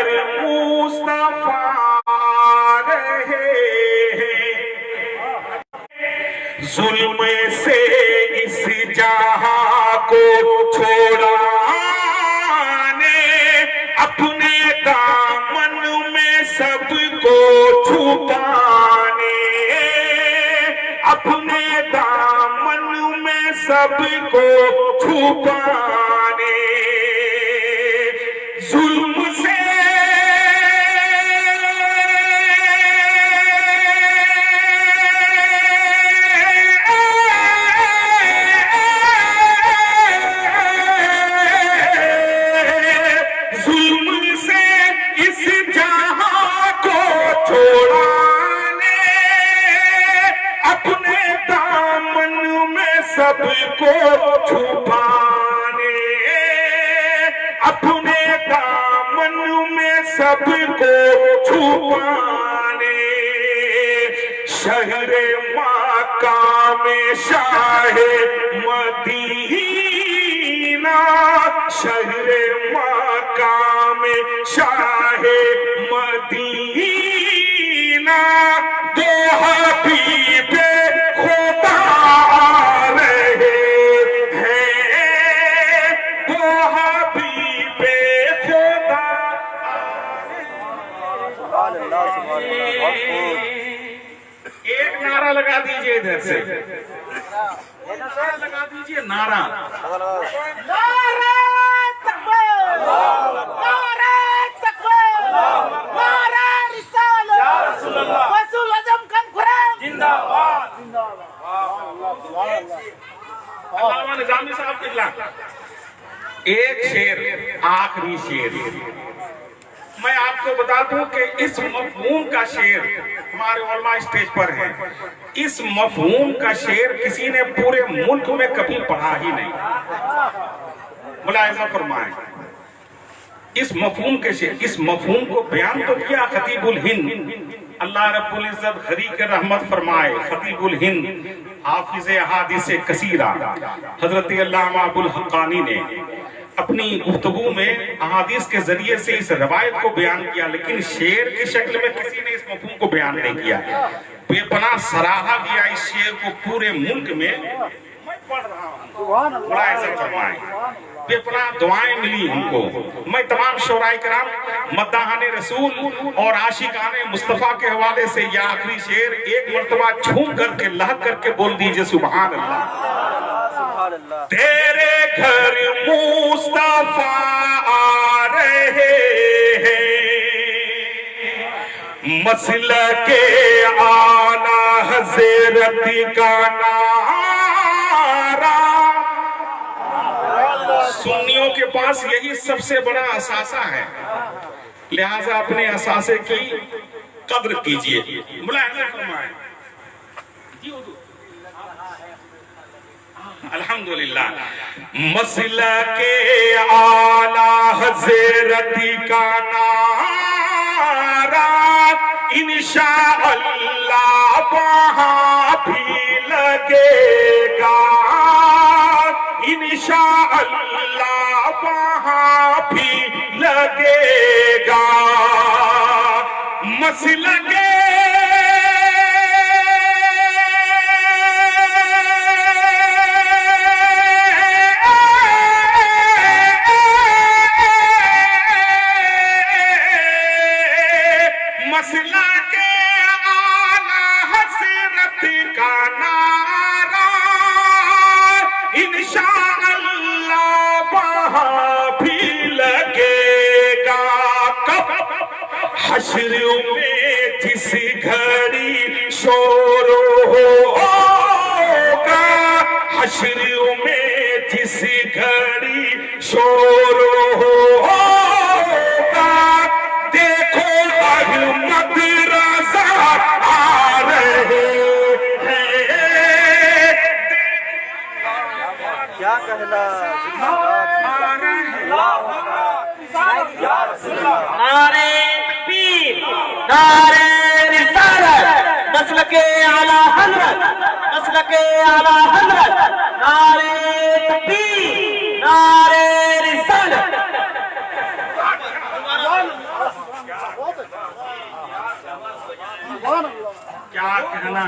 گھر مصطفیٰ رہے ہیں، ظلم سے اس جہاں کو چھوڑانے، اپنے دامن میں سب کو چھپانے، اپنے دامن میں سب کو چھپانے، ظلم سے اس جہاں کو چھوڑانے، اپنے دامن میں سب کو چھپانے، اپنے دامن میں سب کو چھپانے، شہر مکہ میں شاہ مدینہ، شہر مکہ میں شاہ مدینہ، دو حبیب خدا آ رہے ہیں، دو حبیب خدا۔ ایک نعرہ لگا دیجئے ادھر سے، نعرہ لگا دیجئے، نعرہ نعرہ تکبیر، نعرہ تکبیر، نعرہ رسالت، رسول اعظم کا قرآن زندہ باد۔ علامہ نظامی صاحب قبلہ، ایک شعر، آخری شعر میں آپ کو بتا دوں کہ اس مفہوم کا شعر، ہمارے علماء اسٹیج پر ہیں، اس مفہوم کا شعر کسی نے پورے ملک میں کبھی پڑھا ہی نہیں، ملاحظہ فرمائیں، اس مفہوم کے شعر، اس مفہوم کو بیان تو کیا خطیب الہند، اللہ رب العزت غریق رحمت فرمائے، خطیب الہند حافظ احادیث کثیرہ حضرت علامہ ابو الحقانی نے اپنی گفتگو میں احادیث کے ذریعے سے اس روایت کو بیان کیا، لیکن شعر کی شکل میں کسی نے اس مفہوم کو بیان نہیں کیا۔ بے پناہ سراہا گیا اس شعر کو پورے ملک میں، میں پڑھ رہا ہوں، ملاحظہ فرمائیں، بے پناہ دعائیں ملی ہم کو۔ میں تمام شعراء کرام، مداحان رسول اور عاشقان مصطفیٰ کے حوالے سے یہ آخری شعر ایک مرتبہ چھوم کر کے لہک کر کے بول دیجئے سبحان اللہ۔ تیرے گھر مصطفیٰ آ رہے ہیں، مسلک اعلیٰ حضرت کا نعرہ، سنیوں کے پاس یہی سب سے بڑا اثاثہ ہے، لہذا اپنے اثاثے کی قدر کیجئے، ملاحظہ فرمائیں۔ الحمدللہ، مسلک اعلیٰ حضرت کا نعرہ، انشاءاللہ وہاں بھی لگے گا، انشاءاللہ وہاں بھی لگے گا، مسلک مسلک اعلیٰ حضرت کا نعرہ، انشاءاللہ وہاں بھی لگے گا، کب حشر میں جس گھڑی شور ہوگا، حشر میں جس گھڑی شور ہوگا، دیکھو احمد رضا آ رہے ہیں، کیا کہنا، نعرہ تکبیر، نعرہ رسالت، مسلک اعلیٰ حضرت، مسلک اعلیٰ حضرت، نعرہ تکبیر، نعرہ رسالت۔ کیا کہنا